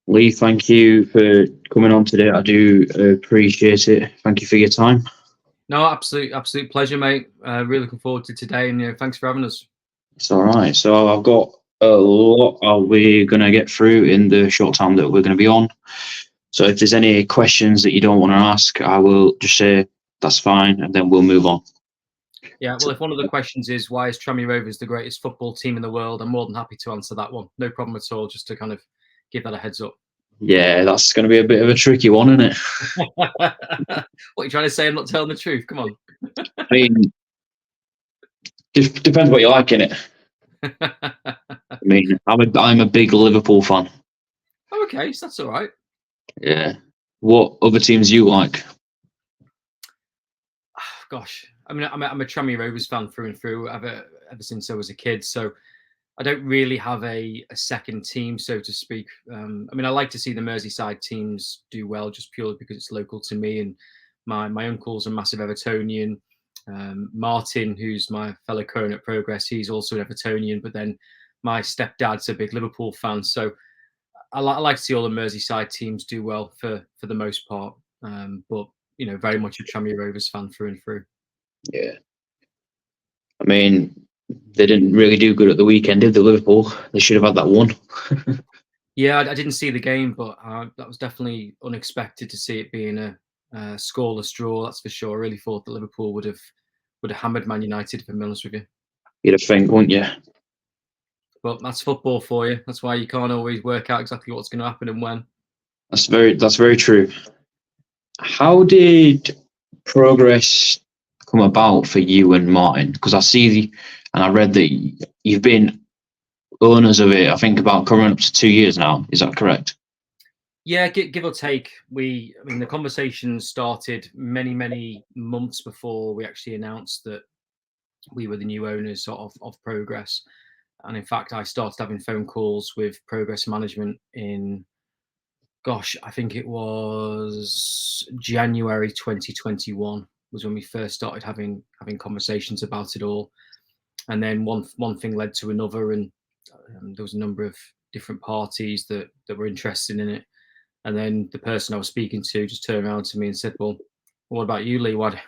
Lee, thank you for coming on today. I do appreciate it. Thank you for your time. No, absolute pleasure, mate. Really looking forward to today, and thanks for having us. It's all right. So I've got a lot we're going to get through in the short time that we're going to be on. So if there's any questions that you don't want to ask, I will just say that's fine, and then we'll move on. Yeah, well, if one of the questions is why is Tranmere Rovers the greatest football team in the world, I'm more than happy to answer that one. No problem at all. Just to kind of give that a heads up. Yeah, that's going to be a bit of a tricky one, isn't it? What are you trying to say? I'm not telling the truth. Come on. I mean, depends what you like in it. I mean, I'm a big Liverpool fan. Oh, okay, so that's all right. Yeah. What other teams you like? Gosh, I mean, I'm a Tranmere Rovers fan through and through ever since I was a kid. So I don't really have a second team, so to speak. I mean, I like to see the Merseyside teams do well, just purely because it's local to me. And my uncle's a massive Evertonian. Martin, who's my fellow current at Progress, he's also an Evertonian. But then my stepdad's a big Liverpool fan, so I like to see all the Merseyside teams do well for the most part. But very much a Tranmere Rovers fan through and through. Yeah. I mean, they didn't really do good at the weekend, did they, Liverpool? They should have had that one. Yeah, I didn't see the game, but that was definitely unexpected to see it being a scoreless draw. That's for sure. I really thought that Liverpool would have hammered Man United, if I'm honest with you. You'd have think, wouldn't you? But that's football for you. That's why you can't always work out exactly what's going to happen and when. That's very true. How did progress come about for you and Martin? Because I read that you've been owners of it, I think, about coming up to 2 years now. Is that correct? Yeah, give or take. I mean, the conversation started many months before we actually announced that we were the new owners of Progress. And in fact, I started having phone calls with Progress Management in, gosh, I think it was January 2021 was when we first started having conversations about it all. And then one thing led to another, and there was a number of different parties that were interested in it. And then the person I was speaking to just turned around to me and said, "Well, what about you, Lee? Why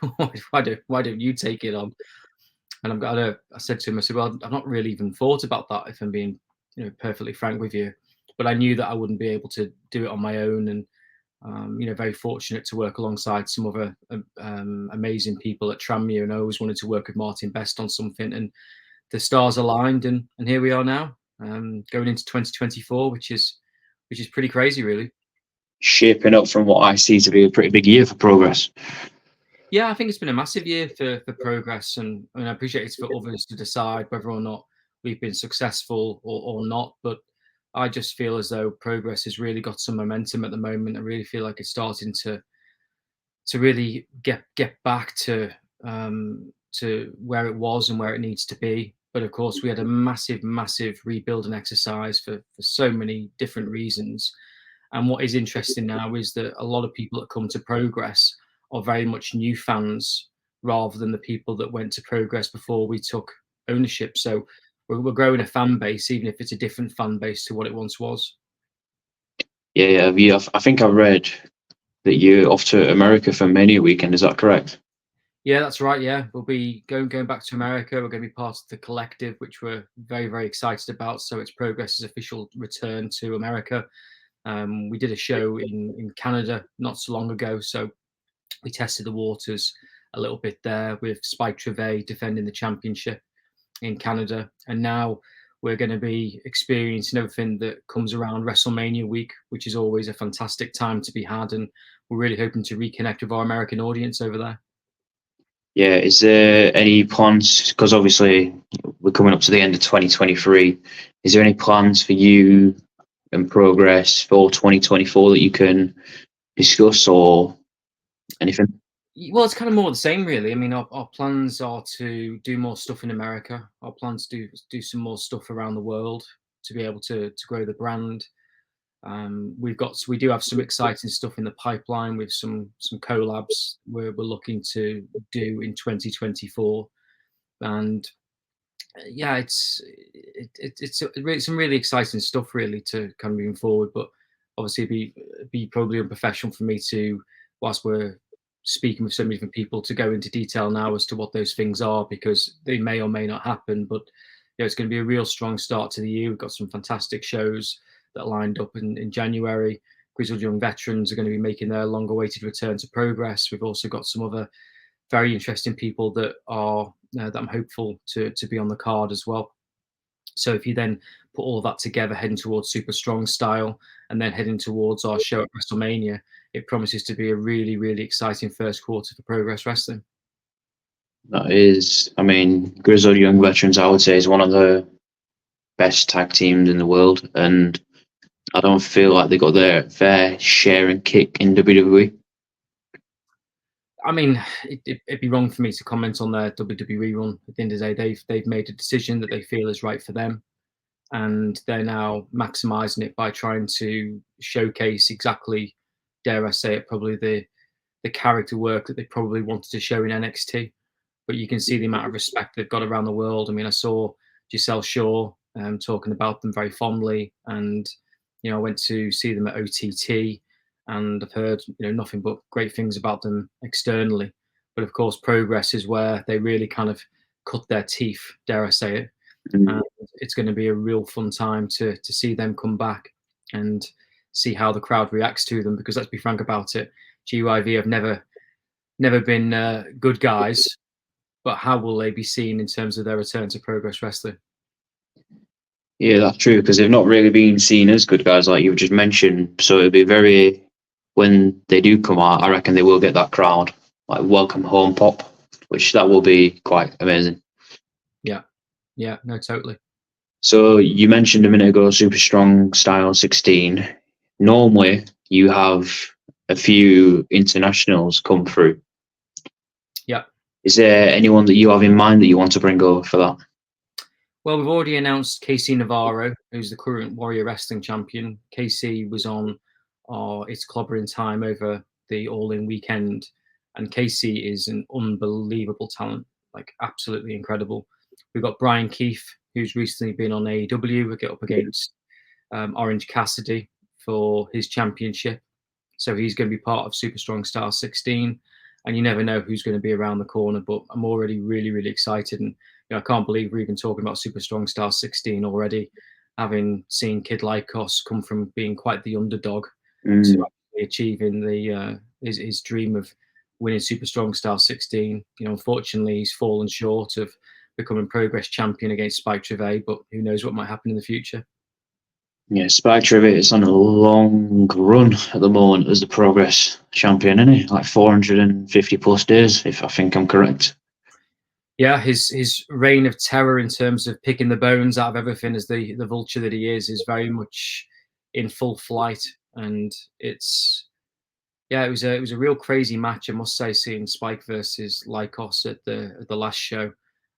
don't you take it on?" And I said to him, I said, "Well, I've not really even thought about that, if I'm being perfectly frank with you. But I knew that I wouldn't be able to do it on my own, and very fortunate to work alongside some other amazing people at Tranmere, and I always wanted to work with Martin Best on something, and the stars aligned, and here we are now, going into 2024, which is pretty crazy, really." Shaping up from what I see to be a pretty big year for progress. Yeah, I think it's been a massive year for Progress, and I mean, I appreciate it's for others to decide whether or not we've been successful or not. But I just feel as though Progress has really got some momentum at the moment. I really feel like it's starting to really get back to where it was and where it needs to be. But of course, we had a massive rebuilding exercise for so many different reasons. And what is interesting now is that a lot of people that come to Progress are very much new fans rather than the people that went to Progress before we took ownership. So we're growing a fan base, even if it's a different fan base to what it once was. Yeah. I think I read that you're off to America for Mania weekend. Is that correct? Yeah, that's right. Yeah, we'll be going back to America. We're going to be part of the collective, which we're very excited about. So it's Progress's official return to America. We did a show in Canada not so long ago, so we tested the waters a little bit there with Spike Trivet defending the championship in Canada, and now we're going to be experiencing everything that comes around WrestleMania week, which is always a fantastic time to be had, and we're really hoping to reconnect with our American audience over there. Yeah. Is there any plans? Because obviously we're coming up to the end of 2023. Is there any plans for you and Progress for 2024 that you can discuss or anything? Well, it's kind of more the same, really. I mean, our plans are to do more stuff in America. Our plans to do some more stuff around the world to be able to grow the brand. We do have some exciting stuff in the pipeline with some collabs we're looking to do in 2024, and yeah, it's some really exciting stuff really to kind of moving forward. But obviously be probably unprofessional for me to, whilst we're speaking with so many different people, to go into detail now as to what those things are, because they may or may not happen. But it's going to be a real strong start to the year. We've got some fantastic shows that are lined up in January. Grizzled Young Veterans are going to be making their long-awaited return to Progress. We've also got some other very interesting people that are that I'm hopeful to be on the card as well. So if you then put all of that together, heading towards Super Strong Style, and then heading towards our show at WrestleMania, it promises to be a really, really exciting first quarter for Progress Wrestling. That is, I mean, Grizzled Young Veterans, I would say, is one of the best tag teams in the world, and I don't feel like they got their fair share and kick in WWE. I mean, it'd be wrong for me to comment on their WWE run. At the end of the day, they've made a decision that they feel is right for them, and they're now maximising it by trying to showcase exactly, dare I say it, probably the character work that they probably wanted to show in NXT. But you can see the amount of respect they've got around the world. I mean, I saw Giselle Shaw talking about them very fondly, and I went to see them at OTT, and I've heard nothing but great things about them externally. But of course, Progress is where they really kind of cut their teeth, dare I say it. And it's going to be a real fun time to see them come back and see how the crowd reacts to them. Because let's be frank about it, GYV have never been good guys, but how will they be seen in terms of their return to Progress Wrestling? Yeah, that's true, because they've not really been seen as good guys like you've just mentioned. So it'll be very, when they do come out, I reckon they will get that crowd, like welcome home pop, which that will be quite amazing. Yeah, no, totally. So you mentioned a minute ago Super Strong Style 16. Normally you have a few internationals come through. Yeah. Is there anyone that you have in mind that you want to bring over for that? Well, we've already announced Casey Navarro, who's the current Warrior Wrestling champion. Casey was on It's Clobbering Time over the All-In weekend, and Casey is an unbelievable talent, like absolutely incredible. We've got Brian Keefe, who's recently been on AEW. We'll get up against Orange Cassidy for his championship. So he's going to be part of Super Strong Style 16. And you never know who's going to be around the corner, but I'm already really, really excited. And I can't believe we're even talking about Super Strong Style 16 already, having seen Kid Lycos come from being quite the underdog to actually achieving his dream of winning Super Strong Style 16. Unfortunately, he's fallen short of becoming Progress champion against Spike Trivet, but who knows what might happen in the future. Yeah, Spike Trivet is on a long run at the moment as the Progress champion, isn't he? Like 450 plus days, if I think I'm correct. Yeah, his reign of terror in terms of picking the bones out of everything as the vulture that he is very much in full flight. And it was a real crazy match, I must say, seeing Spike versus Lycos at the last show.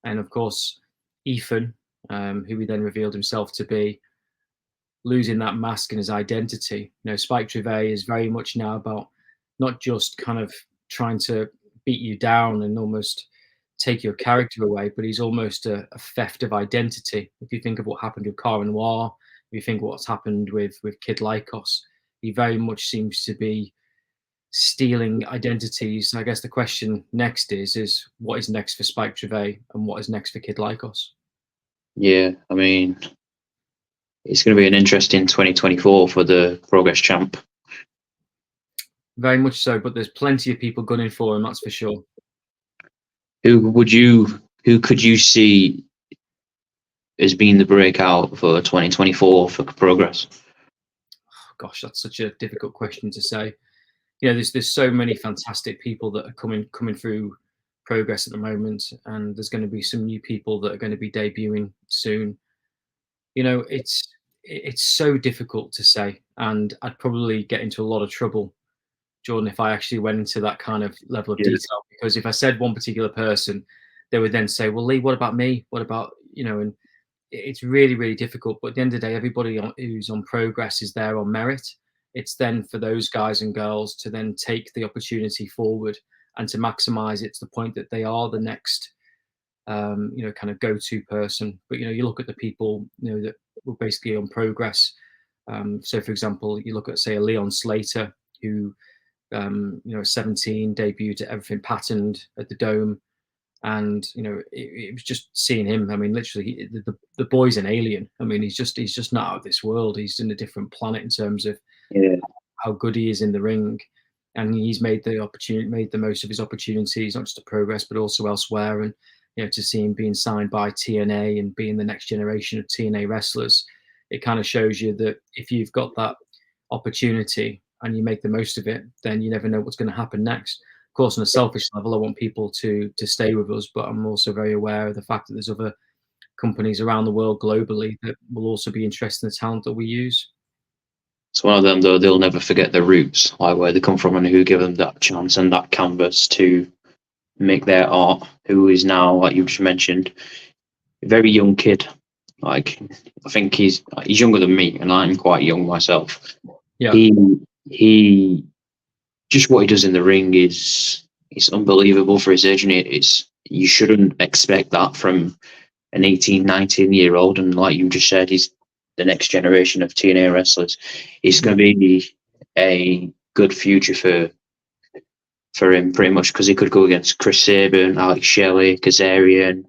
And of course, Ethan, who he then revealed himself to be, losing that mask and his identity. Spike Trivet is very much now about not just kind of trying to beat you down and almost take your character away, but he's almost a theft of identity. If you think of what happened with Cara Noir, if you think of what's happened with Kid Lycos, he very much seems to be stealing identities. I guess the question next is what is next for Spike Trivet and what is next for Kid Lycos? Yeah, I mean, it's going to be an interesting 2024 for the Progress champ. Very much so, but there's plenty of people gunning for him, that's for sure. Who could you see as being the breakout for 2024 for Progress? Oh, gosh, that's such a difficult question to say. There's so many fantastic people that are coming through Progress at the moment, and there's going to be some new people that are going to be debuting soon. It's so difficult to say, and I'd probably get into a lot of trouble, Jordan, if I actually went into that kind of level of detail, because if I said one particular person, they would then say, well, Lee, what about me? What about, and it's really, really difficult. But at the end of the day, everybody who's on Progress is there on merit. It's then for those guys and girls to then take the opportunity forward and to maximize it to the point that they are the next, kind of go-to person. But, you look at the people, that were basically on Progress So, for example, you look at, say, a Leon Slater, who 17, debuted at everything patterned at the Dome, and it was just seeing him. I mean, literally, the boy's an alien. I mean, he's just not out of this world. He's in a different planet in terms of how good he is in the ring, and he's made the most of his opportunities, not just to Progress but also elsewhere. And to see him being signed by TNA and being the next generation of TNA wrestlers, it kind of shows you that if you've got that opportunity and you make the most of it, then you never know what's going to happen next. Of course, on a selfish level, I want people to stay with us, but I'm also very aware of the fact that there's other companies around the world globally that will also be interested in the talent that we use. It's one of them, though, they'll never forget their roots, like where they come from and who gave them that chance and that canvas to make their art, who is now, like you just mentioned, a very young kid. Like, I think he's younger than me, and I'm quite young myself. Yeah. He just what he does in the ring is unbelievable for his age, and you shouldn't expect that from an 18, 19-year-old. And like you just said, he's the next generation of TNA wrestlers. It's going to be a good future for him, pretty much, because he could go against Chris Sabin, Alex Shelley, Kazarian,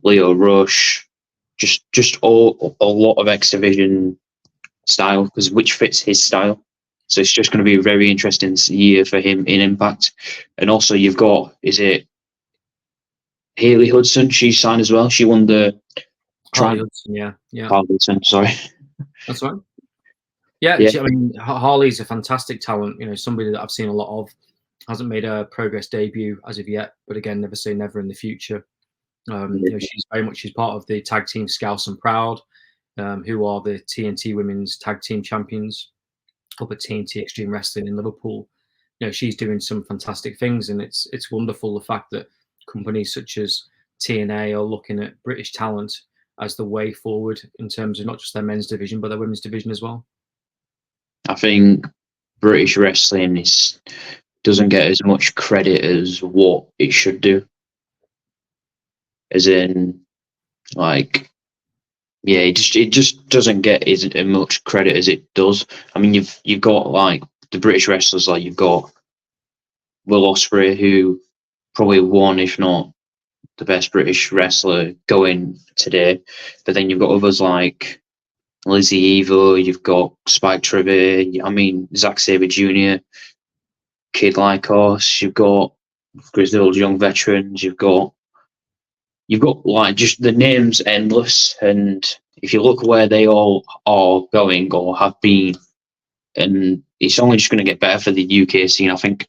Leo Rush, just a lot of X Division style, which fits his style. So it's just going to be a very interesting year for him in Impact. And also you've got, is it Haley Hudson? She's signed as well. She won the Harley Hudson, yeah. Harley Hudson, sorry. That's right. Yeah. I mean, Harley's a fantastic talent. Somebody that I've seen a lot of. Hasn't made a Progress debut as of yet, but again, never say never in the future. She's part of the tag team Scouse and Proud, who are the TNT Women's Tag Team Champions up at TNT Extreme Wrestling in Liverpool. She's doing some fantastic things, and it's wonderful the fact that companies such as TNA are looking at British talent as the way forward in terms of not just their men's division but their women's division as well. I think British wrestling doesn't get as much credit as what it should do. As in, like, yeah, it just doesn't get as much credit as it does. I mean, you've got like the British wrestlers, like you've got Will Ospreay, who probably won, if not the best British wrestler going today. But then you've got others like Lizzie Evo, you've got Spike Trevor, I mean Zack Sabre Jr., Kid Lycos, you've got Grizzled Young Veterans, you've got like just the names endless. And if you look where they all are going or have been, and it's only just going to get better for the UK scene, I think.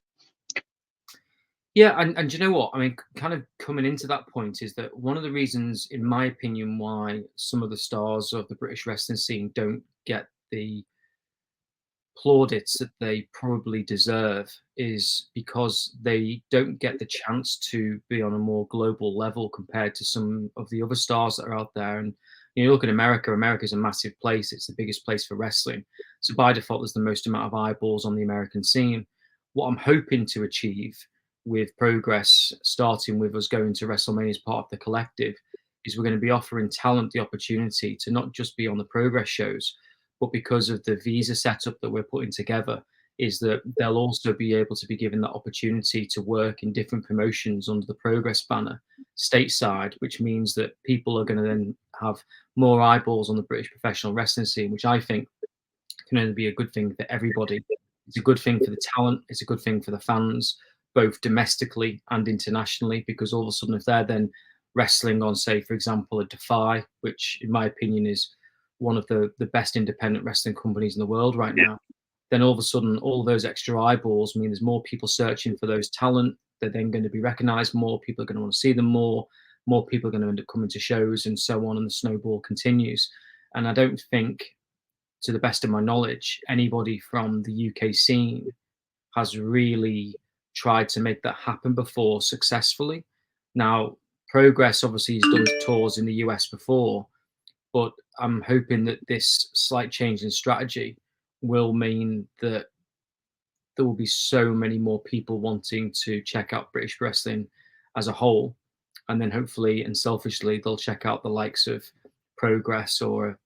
Yeah, and you know what? I mean, kind of coming into that point is that one of the reasons, in my opinion, why some of the stars of the British wrestling scene don't get the plaudits that they probably deserve is because they don't get the chance to be on a more global level compared to some of the other stars that are out there. And you look at America. America's a massive place. It's the biggest place for wrestling. So by default, there's the most amount of eyeballs on the American scene. What I'm hoping to achieve with Progress, starting with us going to WrestleMania as part of the collective, is we're going to be offering talent the opportunity to not just be on the Progress shows, but because of the visa setup that we're putting together, is that they'll also be able to be given that opportunity to work in different promotions under the Progress banner stateside, which means that people are going to then have more eyeballs on the British professional wrestling scene, which I think can only be a good thing for everybody. It's a good thing for the talent. It's a good thing for the fans, both domestically and internationally, because all of a sudden, if they're then wrestling on, say, for example, a Defy, which in my opinion is one of the best independent wrestling companies in the world right now, then all of a sudden, all of those extra eyeballs mean there's more people searching for those talent. They're then going to be recognized more. People are going to want to see them more. More people are going to end up coming to shows and so on, and the snowball continues. And I don't think, to the best of my knowledge, anybody from the UK scene has really tried to make that happen before successfully. Now, Progress obviously has done tours in the US before, but I'm hoping that this slight change in strategy will mean that there will be so many more people wanting to check out British wrestling as a whole. And then hopefully and selfishly, they'll check out the likes of Progress or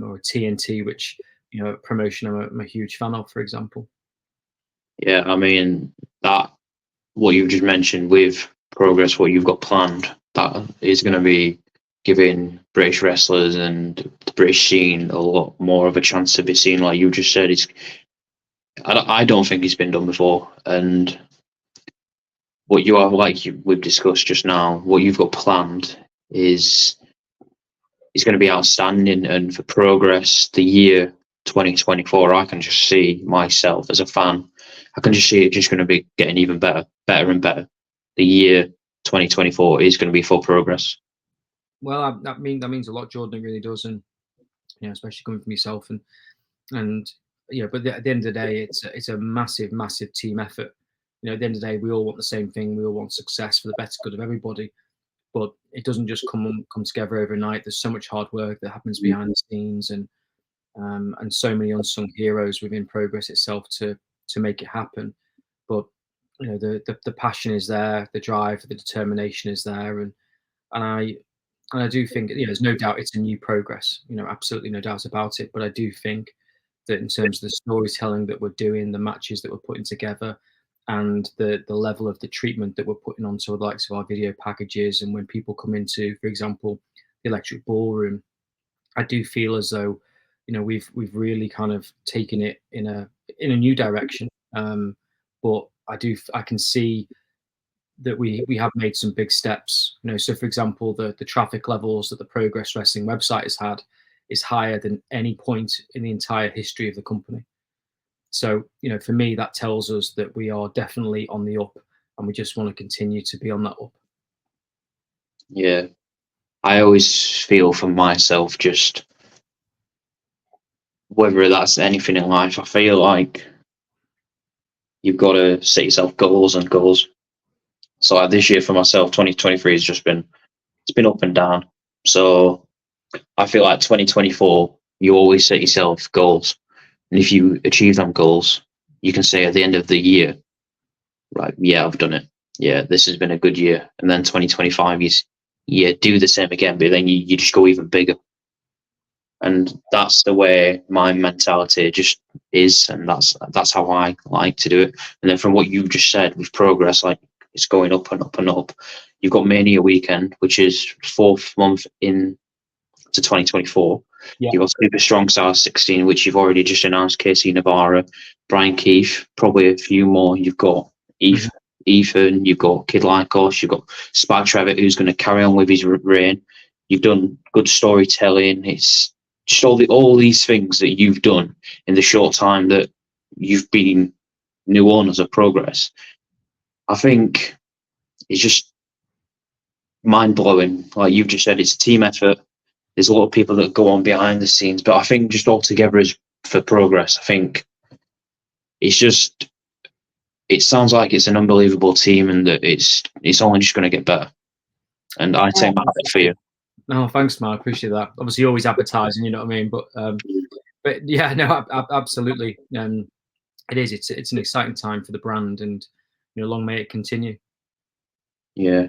or a TNT, which a promotion I'm a huge fan of, for example. Yeah, I mean that what you've just mentioned with Progress, what you've got planned, that is going to be giving British wrestlers and the British scene a lot more of a chance to be seen. Like you just said, I don't think it's been done before, and what you are we've discussed just now, what you've got planned is going to be outstanding. And for Progress, the year 2024, I can just see myself as a fan. I can just see it just going to be getting even better and better. The year 2024 is going to be for Progress. Well, that means a lot, Jordan. It really does, and especially coming from yourself, and But at the end of the day, it's a massive team effort. At the end of the day, we all want the same thing. We all want success for the better good of everybody. But it doesn't just come together overnight. There's so much hard work that happens behind the scenes, and so many unsung heroes within Progress itself to make it happen. But the passion is there, the drive, the determination is there, and I do think there's no doubt it's a new Progress. Absolutely no doubt about it. But I do think that in terms of the storytelling that we're doing, the matches that we're putting together, and the level of the treatment that we're putting onto the likes of our video packages, and when people come into, for example, the Electric Ballroom, I do feel as though we've really kind of taken it in a new direction. But I can see that we have made some big steps. So for example, the traffic levels that the Progress Wrestling website has had is higher than any point in the entire history of the company. So, for me, that tells us that we are definitely on the up, and we just want to continue to be on that up. Yeah. I always feel for myself, just whether that's anything in life, I feel like you've got to set yourself goals and goals. So like this year for myself, 2023 has just been, it's been up and down. So I feel like 2024, you always set yourself goals. And if you achieve them goals, you can say at the end of the year, right, yeah, I've done it. Yeah, this has been a good year. And then 2025 is, yeah, do the same again, but then you just go even bigger. And that's the way my mentality just is, and that's how I like to do it. And then from what you just said with Progress, like it's going up and up and up. You've got Mania weekend, which is 4th month in to 2024. Yeah. You've got Super Strong Stars 16, which you've already just announced. Casey Navarro, Brian Keefe, probably a few more. You've got Ethan, you've got Kid Lycos, you've got Spike Trevor, who's going to carry on with his reign. You've done good storytelling. It's just all these things that you've done in the short time that you've been new owners of Progress. I think it's just mind-blowing. Like you've just said, it's a team effort. There's a lot of people that go on behind the scenes, but I think just all together is for Progress. I think it's just, it sounds like it's an unbelievable team, and that it's only just going to get better. And I take my hat for you. No, thanks, man. I appreciate that. Obviously, always advertising, you know what I mean? But yeah, no, absolutely. It is. It's an exciting time for the brand, and long may it continue. Yeah,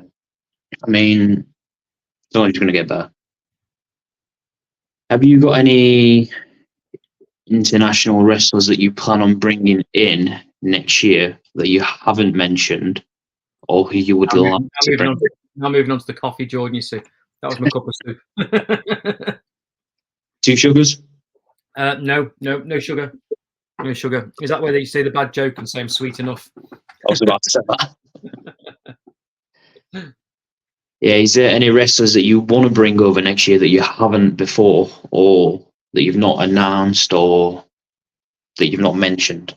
I mean, it's only just going to get better. Have you got any international wrestlers that you plan on bringing in next year that you haven't mentioned, or who you would like to bring? Now moving on to the coffee, Jordan. You see, that was my cup of soup. 2 sugars? No sugar. No sugar. Is that where you say the bad joke and say I'm sweet enough? I was about to say that. Yeah, is there any wrestlers that you want to bring over next year that you haven't before, or that you've not announced, or that you've not mentioned?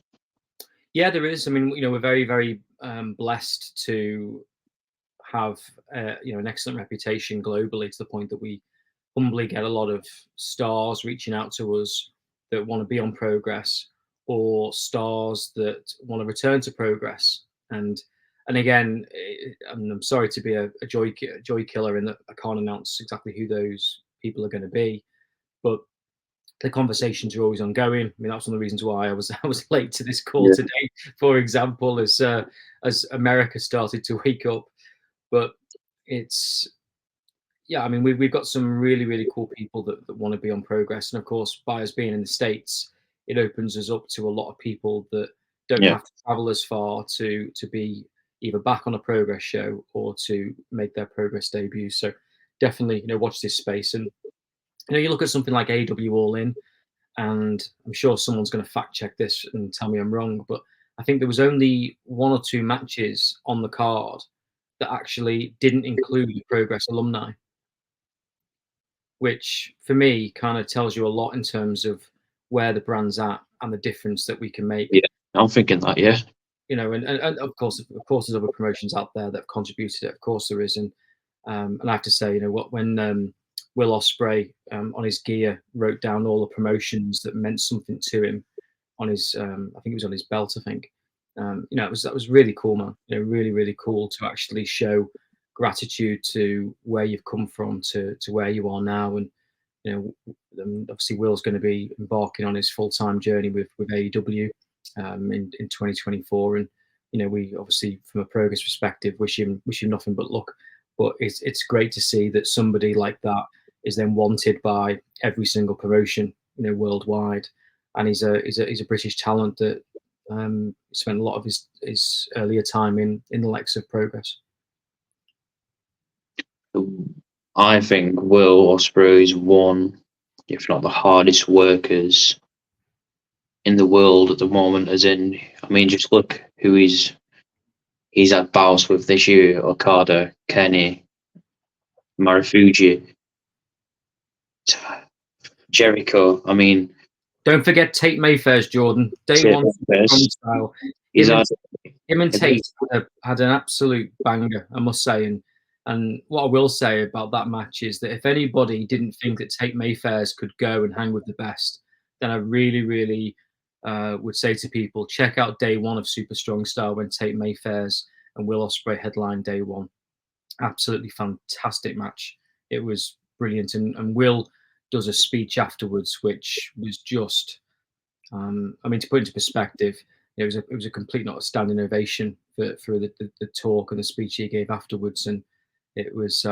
Yeah, there is. I mean, we're very, very blessed to have an excellent reputation globally, to the point that we humbly get a lot of stars reaching out to us that want to be on Progress, or stars that want to return to Progress. And again, I'm sorry to be a joy killer in that I can't announce exactly who those people are going to be, but the conversations are always ongoing. I mean, that's one of the reasons why I was late to this call today, for example, as America started to wake up. But it's yeah, I mean, we've got some really, really cool people that want to be on Progress. And of course, by us being in the States, it opens us up to a lot of people that don't Yeah. have to travel as far to be either back on a Progress show or to make their Progress debut. So definitely, watch this space. And you look at something like AW All In, and I'm sure someone's going to fact check this and tell me I'm wrong, but I think there was only one or two matches on the card that actually didn't include the Progress alumni, which for me kind of tells you a lot in terms of where the brand's at and the difference that we can make. Yeah, I'm thinking that. Yeah. And of course, there's other promotions out there that have contributed. Of course, there is, and I have to say, when Will Ospreay on his gear wrote down all the promotions that meant something to him on his, I think it was on his belt, I think. That was really cool, man. Really, really cool to actually show gratitude to where you've come from to where you are now, and obviously Will's going to be embarking on his full-time journey with AEW in 2024, and we obviously, from a Progress perspective, wish him nothing but luck. But it's great to see that somebody like that is then wanted by every single promotion, worldwide, and he's a British talent that spent a lot of his earlier time in the likes of Progress. I think Will Ospreay is one, if not the hardest workers in the world at the moment. As in, I mean, just look who he's had bouts with this year: Okada, Kenny, Marufuji, Jericho. I mean, don't forget Tate Mayfair's Jordan. Day one style. Him and Tate had an absolute banger, I must say. And what I will say about that match is that if anybody didn't think that Tate Mayfair's could go and hang with the best, then I really, really would say to people, check out day one of Super Strong Style when Tate Mayfair's and Will Ospreay headlined day one. Absolutely fantastic match. It was brilliant. And Will does a speech afterwards, which was just, I mean, to put into perspective, it was a complete not a standing ovation for the talk and the speech he gave afterwards, and it was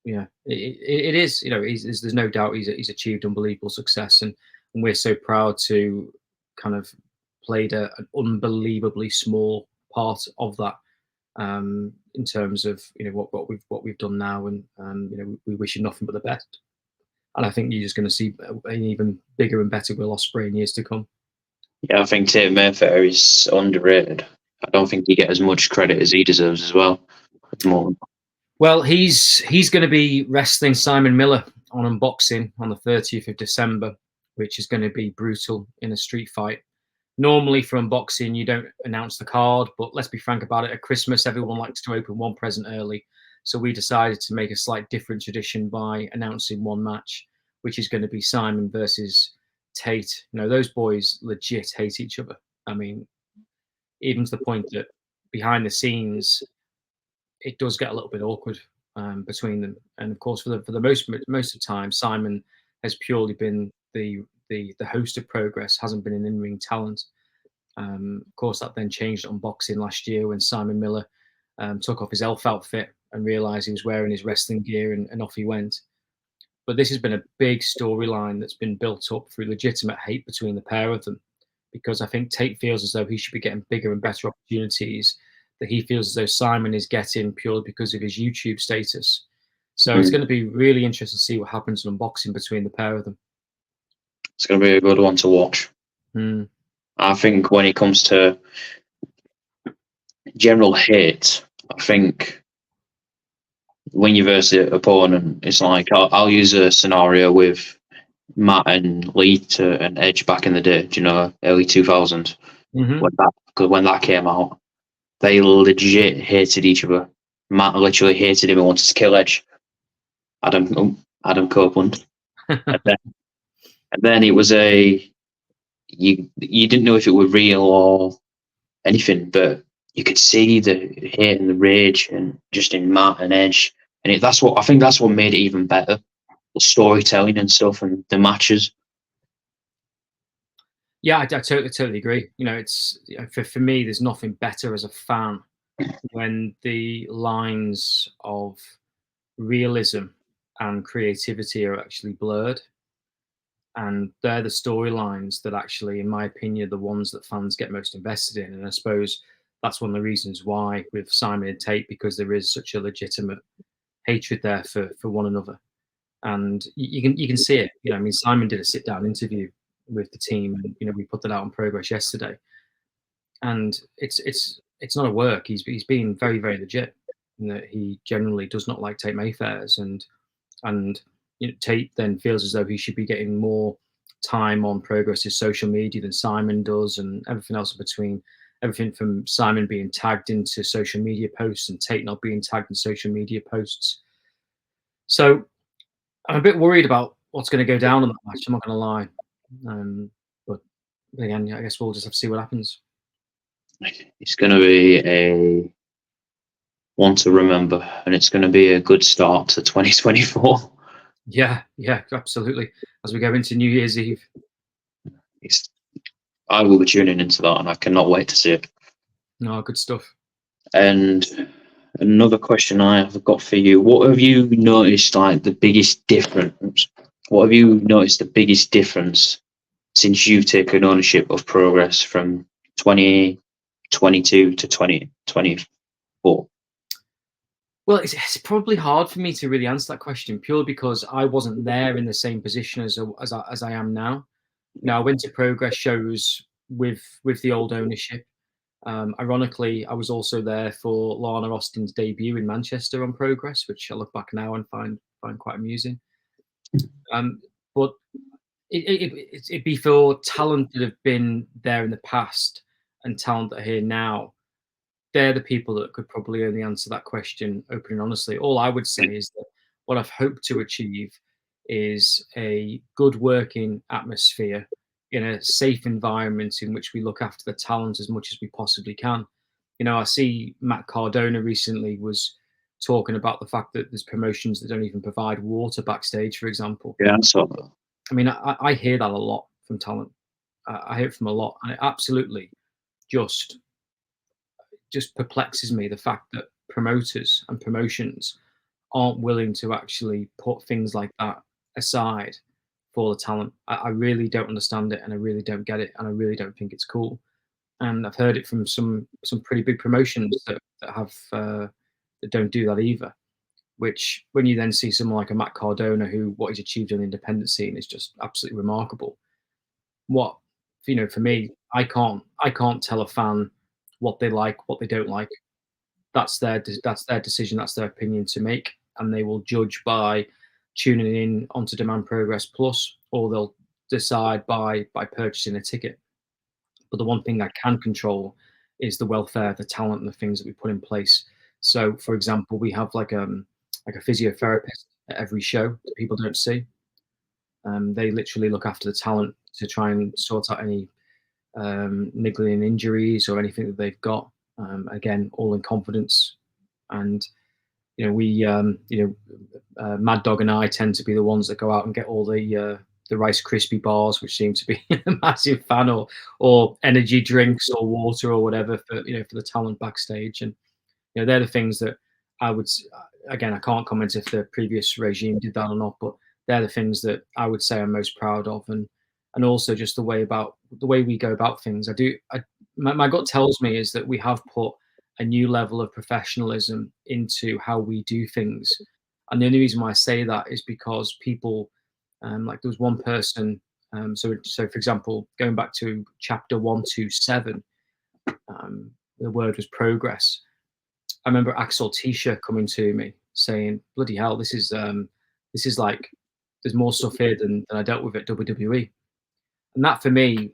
it is, there's no doubt he's achieved unbelievable success, and we're so proud to kind of played an unbelievably small part of that, in terms of what we've done now, and we wish him nothing but the best, and I think you're just going to see an even bigger and better Will Ospreay in years to come. Yeah, I think Tate Mayfair is underrated. I don't think he gets as much credit as he deserves as well at the moment. Well, he's going to be wrestling Simon Miller on Unboxing on the 30th of December, which is going to be brutal in a street fight. Normally for Unboxing, you don't announce the card, but let's be frank about it. At Christmas, everyone likes to open one present early. So we decided to make a slight different tradition by announcing one match, which is going to be Simon versus Tate. Those boys legit hate each other. I mean, even to the point that behind the scenes, it does get a little bit awkward between them. And of course, for the most of the time, Simon has purely been the host of Progress, hasn't been an in-ring talent. Of course, that then changed at Unboxing last year when Simon Miller took off his elf outfit and realized he was wearing his wrestling gear, and off he went. But this has been a big storyline that's been built up through legitimate hate between the pair of them, because I think Tate feels as though he should be getting bigger and better opportunities that he feels as though Simon is getting purely because of his YouTube status. So it's going to be really interesting to see what happens in Unboxing between the pair of them. It's going to be a good one to watch. I think when it comes to general hate, I think when you verse the opponent, it's like I'll use a scenario with Matt and Lee and Edge back in the day, early 2000s, when that came out. They legit hated each other. Matt literally hated him and wanted to kill Edge. Adam Copeland. and then it was you didn't know if it was real or anything, but you could see the hate and the rage and just in Matt and Edge. And that's what made it even better. The storytelling and stuff and the matches. Yeah, I totally agree. It's for me, there's nothing better as a fan when the lines of realism and creativity are actually blurred. And they're the storylines that actually, in my opinion, are the ones that fans get most invested in. And I suppose that's one of the reasons why with Simon and Tate, because there is such a legitimate hatred there for one another. And you can see it. I mean, Simon did a sit down interview with the team, and we put that out on Progress yesterday. And it's not a work. He's being very, very legit in that he generally does not like Tate Mayfairs, and Tate then feels as though he should be getting more time on Progress's social media than Simon does, and everything else in between. Everything from Simon being tagged into social media posts and Tate not being tagged in social media posts. So I'm a bit worried about what's going to go down on that match. I'm not going to lie. But again, I guess we'll just have to see what happens. It's going to be a one to remember, and it's going to be a good start to 2024. Yeah, absolutely. As we go into New Year's Eve. I will be tuning into that, and I cannot wait to see it. No, good stuff. And another question I have got for you: what have you noticed, like the biggest difference? What have you noticed the biggest difference since you've taken ownership of Progress from 2022 to 2024? Well, it's probably hard for me to really answer that question, purely because I wasn't there in the same position as I am now. Now, I went to Progress shows with the old ownership. Ironically, I was also there for Lana Austin's debut in Manchester on Progress, which I look back now and find quite amusing. But it'd be for talent that have been there in the past and talent that are here now. They're the people that could probably only answer that question openly and honestly. All I would say is that what I've hoped to achieve is a good working atmosphere in a safe environment in which we look after the talent as much as we possibly can. I see Matt Cardona recently was talking about the fact that there's promotions that don't even provide water backstage, for example. Yeah, I saw that. I mean, I hear that a lot from talent. I hear it from a lot, and it absolutely just perplexes me, the fact that promoters and promotions aren't willing to actually put things like that aside for the talent. I really don't understand it, and I really don't get it, and I really don't think it's cool. And I've heard it from some pretty big promotions that have that don't do that either. Which, when you then see someone like a Matt Cardona, who what he's achieved on the independent scene is just absolutely remarkable. For me, I can't tell a fan what they like, what they don't like. That's their decision, that's their opinion to make, and they will judge by tuning in onto Demand Progress Plus, or they'll decide by purchasing a ticket. But the one thing I can control is the welfare of the talent and the things that we put in place. So, for example, we have like a physiotherapist at every show that people don't see. They literally look after the talent to try and sort out any niggling injuries or anything that they've got. Again, all in confidence. And Mad Dog and I tend to be the ones that go out and get all the Rice Krispie bars, which seem to be a massive fan, or energy drinks or water or whatever for the talent backstage. And they're the things that I would. Again, I can't comment if the previous regime did that or not, but they're the things that I would say I'm most proud of, and also just the way we go about things. My gut tells me is that we have put a new level of professionalism into how we do things, and the only reason why I say that is because people, like there was one person. So for example, going back to chapter 127, the word was progress. I remember Axel Tisha coming to me saying, "Bloody hell, this is like there's more stuff here than I dealt with at WWE," and that for me,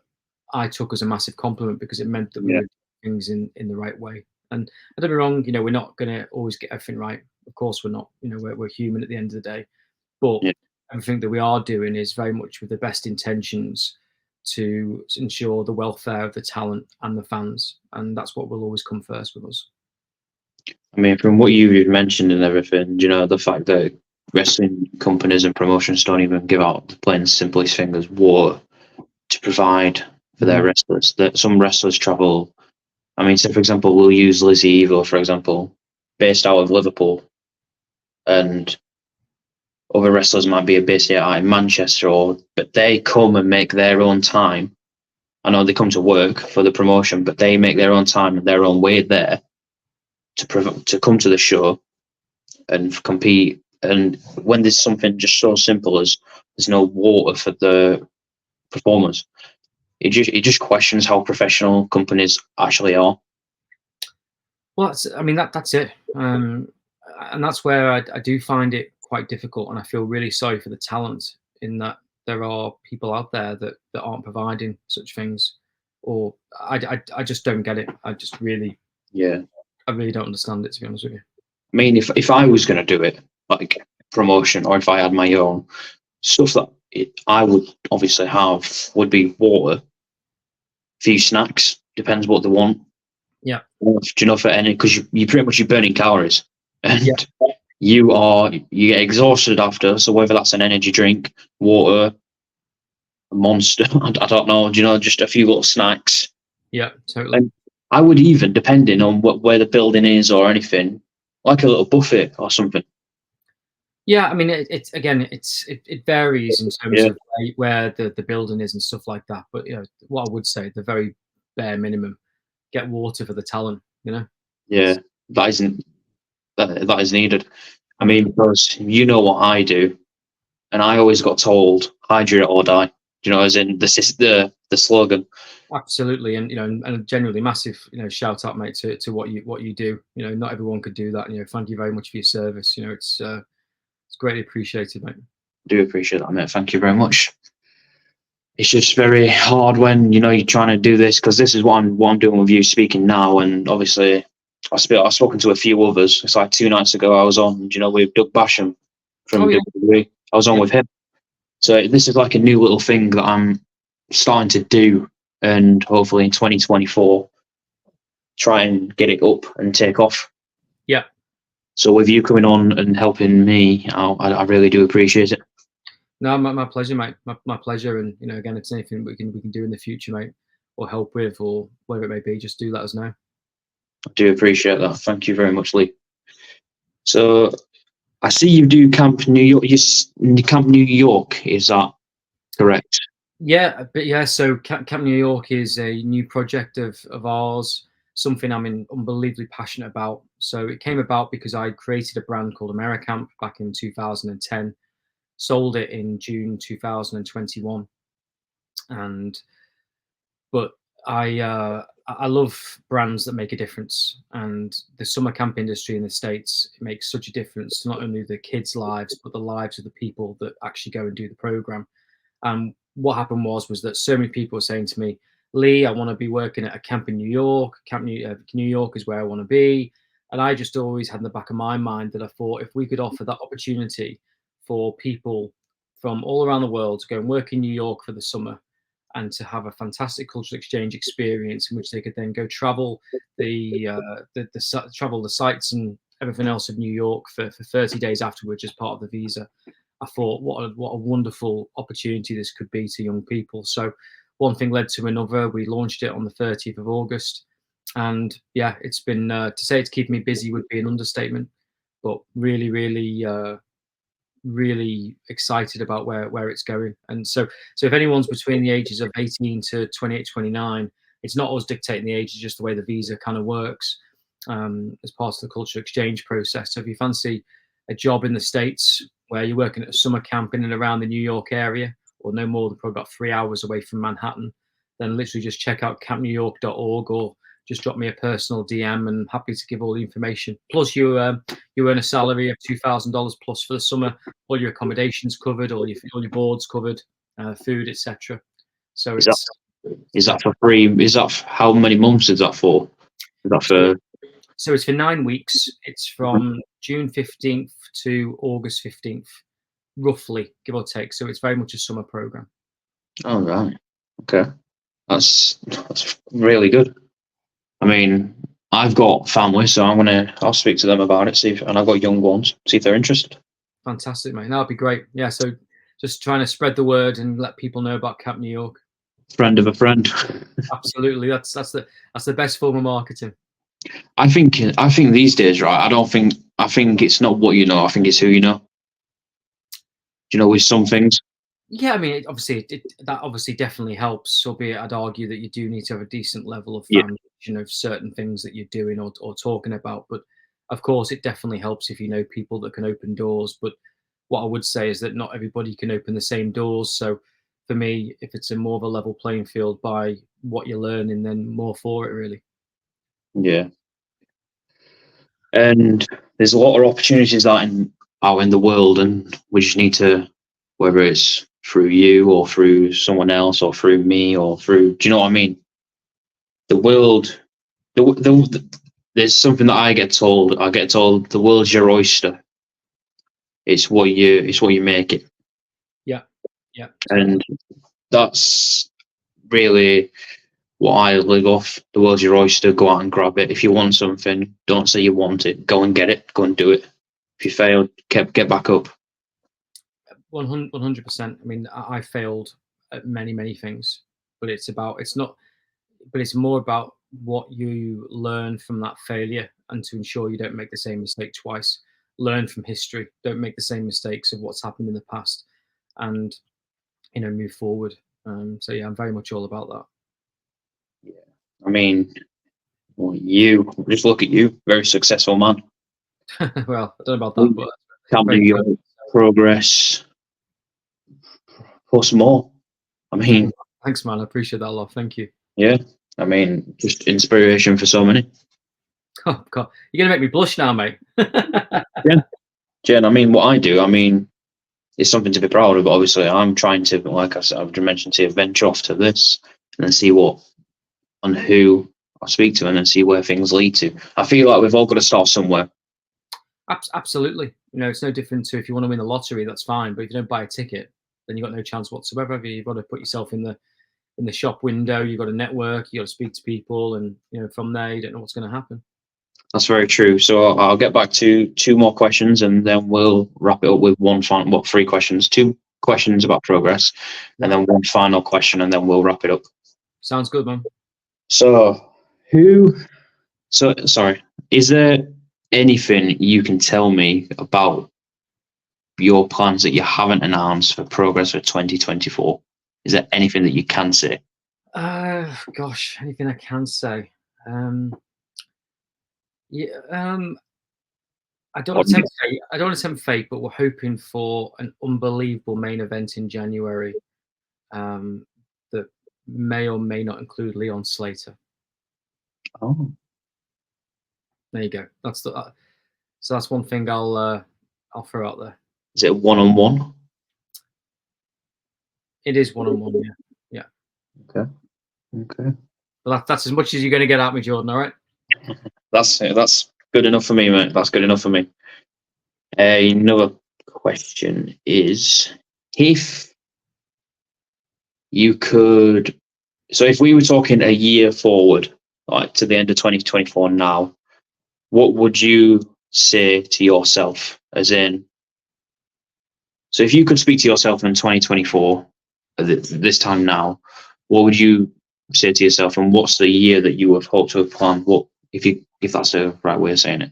I took as a massive compliment, because it meant that we were doing things in the right way. And don't be wrong, we're not going to always get everything right. Of course, we're not. We're human at the end of the day, but everything that we are doing is very much with the best intentions to ensure the welfare of the talent and the fans, and that's what will always come first with us. I mean, from what you've mentioned and everything, the fact that wrestling companies and promotions don't even give out the plain and simplest thing as water to provide for their wrestlers. That some wrestlers travel. I mean, so for example, we'll use Lizzie Evo, for example, based out of Liverpool, and other wrestlers might be based out in Manchester, but they come and make their own time. I know they come to work for the promotion, but they make their own time and their own way there to come to the show and compete. And when there's something just so simple as there's no water for the performers, it just questions how professional companies actually are. Well, that's it, and that's where I do find it quite difficult, and I feel really sorry for the talent in that there are people out there that aren't providing such things, or I just don't get it. I really don't understand it, to be honest with you. I mean, if I was going to do it, like promotion, or if I had my own stuff that I would obviously have, would be water, a few snacks, depends what they want. Yeah. Do you know, for any, because you pretty much, you're burning calories, and you get exhausted after. So whether that's an energy drink, water, a Monster, I don't know, do you know, just a few little snacks. Yeah, totally. And I would even, depending on where the building is or anything, like a little buffet or something. Yeah, I mean, it varies in terms of where the building is and stuff like that. But what I would say, the very bare minimum, get water for the talent. Yeah, that is needed. I mean, because you know what I do, and I always got told, hydrate or die. You know, as in the slogan. Absolutely, and and generally massive shout out, mate, to what you do. Not everyone could do that. Thank you very much for your service. It's greatly appreciated, mate. I do appreciate that, mate. Thank you very much. It's just very hard when you're trying to do this, because this is what I'm doing with you, speaking now, and obviously I've spoken to a few others. It's like 2 nights ago I was on, with Doug Basham from WWE. I was on with him. So this is like a new little thing that I'm starting to do, and hopefully in 2024 try and get it up and take off. Yeah. So with you coming on and helping me, I really do appreciate it. No, my pleasure, mate. My pleasure. And again, if it's anything we can do in the future, mate, or help with, or whatever it may be, just do let us know. I do appreciate that. Thank you very much, Lee. So I see you do Camp New York. Camp New York, is that correct? Yeah, but yeah. So Camp New York is a new project of ours. Something I'm unbelievably passionate about. So it came about because I created a brand called AmeriCamp back in 2010, sold it in June 2021, but I love brands that make a difference, and the summer camp industry in the States, it makes such a difference to not only the kids' lives but the lives of the people that actually go and do the program. And what happened was that so many people were saying to me, Lee, I want to be working at a camp in New York. New York is where I want to be. And I just always had in the back of my mind that I thought, if we could offer that opportunity for people from all around the world to go and work in New York for the summer, and to have a fantastic cultural exchange experience in which they could then go travel the sites and everything else of New York for 30 days afterwards as part of the visa. I thought, what a wonderful opportunity this could be to young people. So one thing led to another. We launched it on the 30th of August. And yeah, it's been, to say it's keeping me busy would be an understatement, but really, really, really excited about where it's going. And so if anyone's between the ages of 18 to 28, 29, it's not us dictating the age, it's just the way the visa kind of works as part of the cultural exchange process. So if you fancy a job in the States where you're working at a summer camp in and around the New York area, or no more than probably about 3 hours away from Manhattan, then literally just check out campnewyork.org, or just drop me a personal DM, and happy to give all the information. Plus, you earn a salary of $2,000 plus for the summer. All your accommodations covered, all your boards covered, food, etc. So is that for free? Is that how many months is that for? Is that for? So it's for 9 weeks. It's from June 15th to August 15th, roughly, give or take. So it's very much a summer program. Oh, right. Okay. That's really good. I mean, I've got family, so I'll speak to them about it, and I've got young ones, see if they're interested. Fantastic, mate. That'd be great. Yeah, so just trying to spread the word and let people know about Camp New York. Friend of a friend. Absolutely. That's the best form of marketing. I think these days, right? I think it's not what you know, I think it's who you know. you know, with some things? Yeah, I mean, that obviously definitely helps. Albeit, I'd argue that you do need to have a decent level of Yeah, foundation of certain things that you're doing or talking about. But of course, it definitely helps if you know people that can open doors. But what I would say is that not everybody can open the same doors. So for me, if it's a more of a level playing field by what you're learning, then more for it, really. yeah. And there's a lot of opportunities out in the world, and we just need to, whether it's through you or through someone else or through me or through, do you know what I mean? The world, there's something that I get told. I get told the world's your oyster. It's what you make it, Yeah, yeah, and that's really what I live off. The world's your oyster. Go out and grab it. If you want something, don't say you want it. Go and get it. Go and do it. If you fail, get back up. 100%. I mean, I failed at many things, but it's more about what you learn from that failure and to ensure you don't make the same mistake twice. Learn from history. Don't make the same mistakes of what's happened in the past, and move forward. So yeah, I'm very much all about that. Yeah. I mean, well, you just look at you, very successful man. Well, I don't know about that, but Can do very your progress plus more. I mean, thanks, man. I appreciate that a lot. Thank you. yeah. I mean, just inspiration for so many. Oh God, you're gonna make me blush now, mate. Yeah. Jen, I mean, what I do, I mean, it's something to be proud of. But obviously, I'm trying to, like I said, I've mentioned to you, venture off to this and then see what and who I speak to and then see where things lead to. I feel like we've all got to start somewhere. Absolutely. It's no different to if you want to win the lottery, that's fine. But if you don't buy a ticket, then you've got no chance whatsoever. You've got to put yourself in the shop window. You've got to network. You got to speak to people, and from there, you don't know what's going to happen. That's very true. So I'll get back to two more questions, and then we'll wrap it up with three questions. Two questions about progress, and then one final question, and then we'll wrap it up. Sounds good, man. So sorry, is there anything you can tell me about your plans that you haven't announced for progress for 2024? Is there anything that you can say? Gosh, anything I can say? Yeah, I don't want to tempt fate. I don't want to tempt fate, but we're hoping for an unbelievable main event in January that may or may not include Leon Slater. Oh, there you go. So that's one thing I'll throw out there. Is it one-on-one? It is one-on-one. Yeah. Okay. Well, that's as much as you're going to get out of me, Jordan. All right. That's good enough for me, mate. That's good enough for me. Another question is, if you could, so if we were talking a year forward, like to the end of 2024 now, what would you say to yourself? As in, so if you could speak to yourself in 2024, this time now, what would you say to yourself, and what's the year that you would hope to have planned? What if that's the right way of saying it?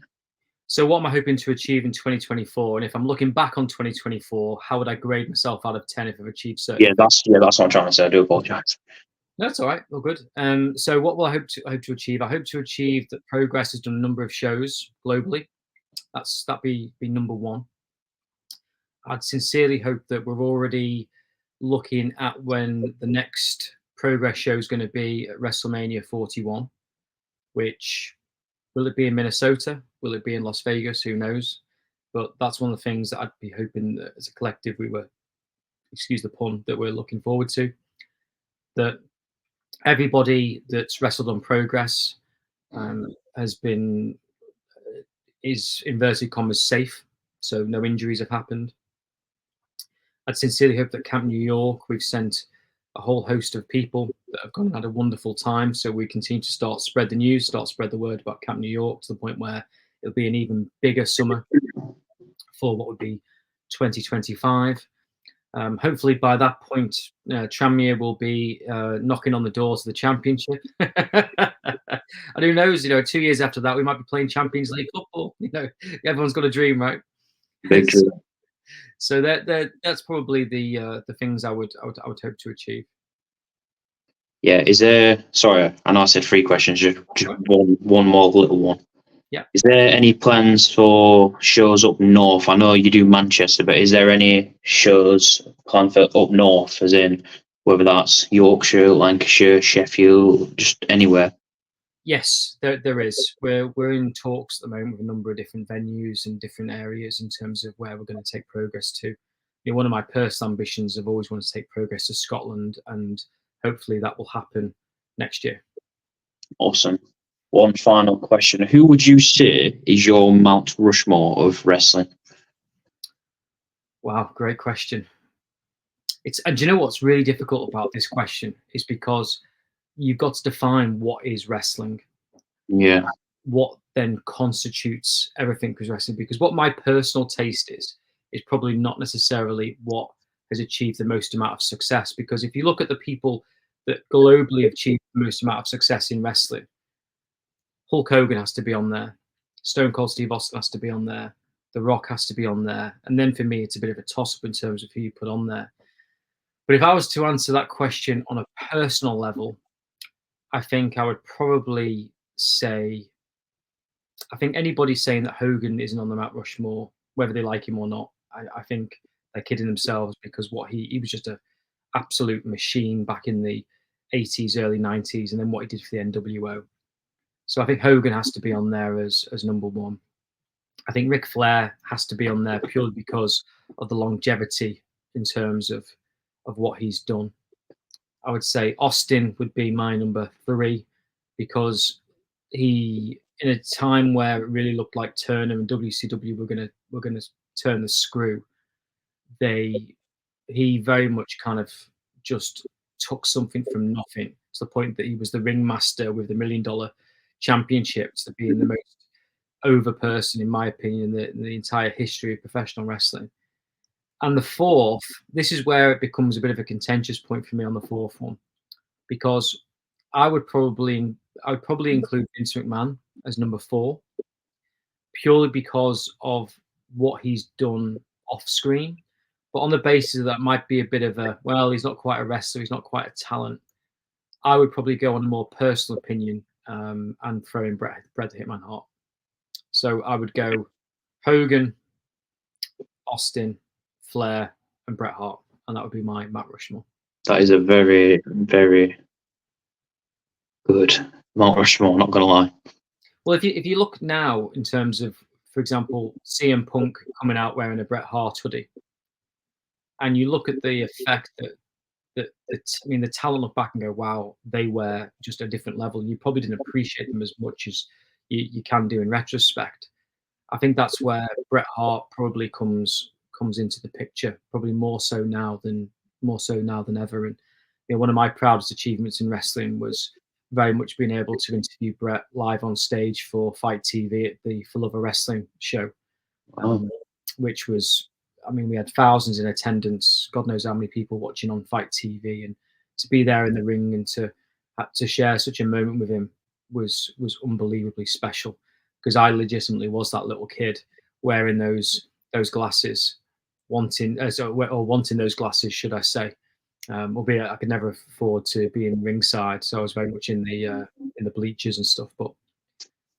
So what am I hoping to achieve in 2024? And if I'm looking back on 2024, how would I grade myself out of 10 if I've achieved certain? Yeah, that's what I'm trying to say. I do apologise. That's all right. All good. So what will I hope to achieve? I hope to achieve that Progress has done a number of shows globally. That'd be number one. I'd sincerely hope that we're already looking at when the next Progress show is going to be at WrestleMania 41, which will it be in Minnesota? Will it be in Las Vegas? Who knows? But that's one of the things that I'd be hoping that as a collective we were, excuse the pun, that we're looking forward to. That everybody that's wrestled on Progress is inverted commas safe, so no injuries have happened. I'd sincerely hope that Camp New York, we've sent a whole host of people that have gone and had a wonderful time. So we continue to spread the news, spread the word about Camp New York to the point where it'll be an even bigger summer for what would be 2025. Hopefully by that point, Tranmere will be knocking on the doors of the championship. And who knows, 2 years after that, we might be playing Champions League football. Everyone's got a dream, right? Big dream. So that's probably the things I would hope to achieve. Yeah, is there? Sorry, I know I said three questions. Just Right. one more little one. Yeah. Is there any plans for shows up north? I know you do Manchester, but is there any shows planned for up north, as in whether that's Yorkshire, Lancashire, Sheffield, just anywhere? Yes, there is. We're in talks at the moment with a number of different venues and different areas in terms of where we're going to take progress to. One of my personal ambitions, I've always wanted to take progress to Scotland, and hopefully that will happen next year. Awesome. One final question: who would you say is your Mount Rushmore of wrestling? Wow, great question. And do you know what's really difficult about this question is because you've got to define what is wrestling, Yeah, what then constitutes everything as wrestling. Because what my personal taste is probably not necessarily what has achieved the most amount of success. Because if you look at the people that globally have achieved the most amount of success in wrestling, Hulk Hogan has to be on there, Stone Cold Steve Austin has to be on there, The Rock has to be on there, and then for me it's a bit of a toss-up in terms of who you put on there. But if I was to answer that question on a personal level, I think I would probably say, I think anybody saying that Hogan isn't on the Mount Rushmore, whether they like him or not, I think they're kidding themselves, because what he was just a absolute machine back in the 80s, early 90s, and then what he did for the NWO. So I think Hogan has to be on there as number one. I think Ric Flair has to be on there purely because of the longevity in terms of what he's done. I would say Austin would be my number three, because he, in a time where it really looked like Turner and WCW were gonna turn the screw, he very much kind of just took something from nothing to the point that he was the ringmaster with the $1 million championships, to being the most over person, in my opinion, in the entire history of professional wrestling. And the fourth, this is where it becomes a bit of a contentious point for me on the fourth one, because I would probably include Vince McMahon as number four, purely because of what he's done off screen. But on the basis that might be a bit of a, well, he's not quite a wrestler, he's not quite a talent, I would probably go on a more personal opinion, and throw in Bret the Hitman Hart. So I would go Hogan, Austin, Flair, and Bret Hart, and that would be my Mount Rushmore. that is a very, very good Mount Rushmore. Not gonna lie. Well, if you look now in terms of, for example, CM Punk coming out wearing a Bret Hart hoodie, and you look at the effect I mean, the talent look back and go, wow, they were just a different level. You probably didn't appreciate them as much as you can do in retrospect. I think that's where Bret Hart probably comes into the picture, probably more so now than ever. And one of my proudest achievements in wrestling was very much being able to interview Bret live on stage for Fight TV at the For Love of Wrestling show, which was, I mean, we had thousands in attendance, God knows how many people watching on Fight TV, and to be there in the ring and to share such a moment with him was unbelievably special, because I legitimately was that little kid wearing those glasses, wanting those glasses, should I say? Albeit I could never afford to be in ringside, so I was very much in the bleachers and stuff. But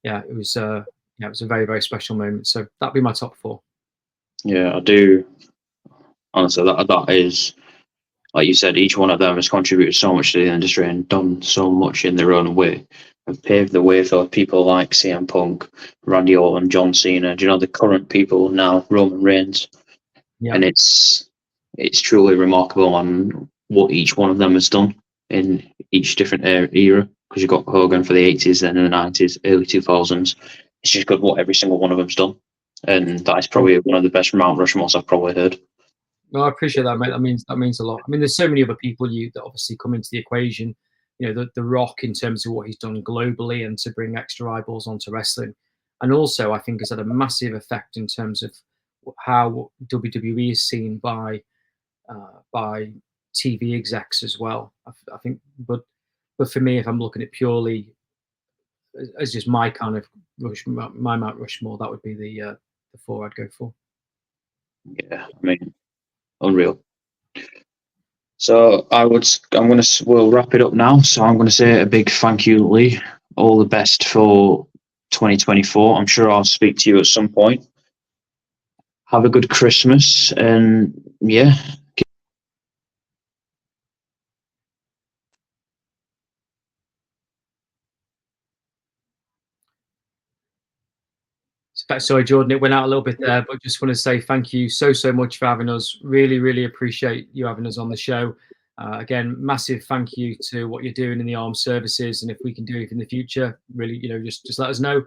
yeah, it was a very, very special moment. So that'd be my top four. Yeah, I do. Honestly, that is, like you said, each one of them has contributed so much to the industry and done so much in their own way, and paved the way for people like CM Punk, Randy Orton, John Cena. Do you know the current people now, Roman Reigns? Yeah. And it's truly remarkable on what each one of them has done in each different era. Because you've got Hogan for the 80s, then in the 90s, early 2000s. It's just good what every single one of them's done, and that is probably one of the best Mount Rushmores I've probably heard. No, I appreciate that, mate. That means a lot. I mean, there's so many other people that obviously come into the equation. The Rock, in terms of what he's done globally and to bring extra eyeballs onto wrestling, and also I think has had a massive effect in terms of how WWE is seen by TV execs as well. I think, but for me, if I'm looking at purely as just my kind of my Mount Rushmore, that would be the four I'd go for. Yeah, I mean, unreal. So we'll wrap it up now. So I'm gonna say a big thank you, Lee. All the best for 2024. I'm sure I'll speak to you at some point. Have a good Christmas, and yeah. Sorry, Jordan, it went out a little bit there, but just want to say thank you so much for having us. Really, really appreciate you having us on the show. Again, massive thank you to what you're doing in the armed services, and if we can do it in the future, really, just let us know.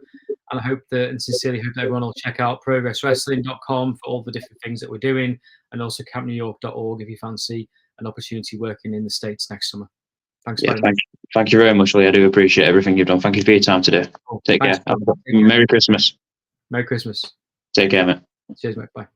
And I hope that, and sincerely hope that everyone will check out progresswrestling.com for all the different things that we're doing, and also campnewyork.org if you fancy an opportunity working in the States next summer. Thanks very much. Thank you very much, Lee. I do appreciate everything you've done. Thank you for your time today. Cool. Take Thanks, care. Merry Christmas. Merry Christmas. Take care, mate. Cheers, mate. Bye.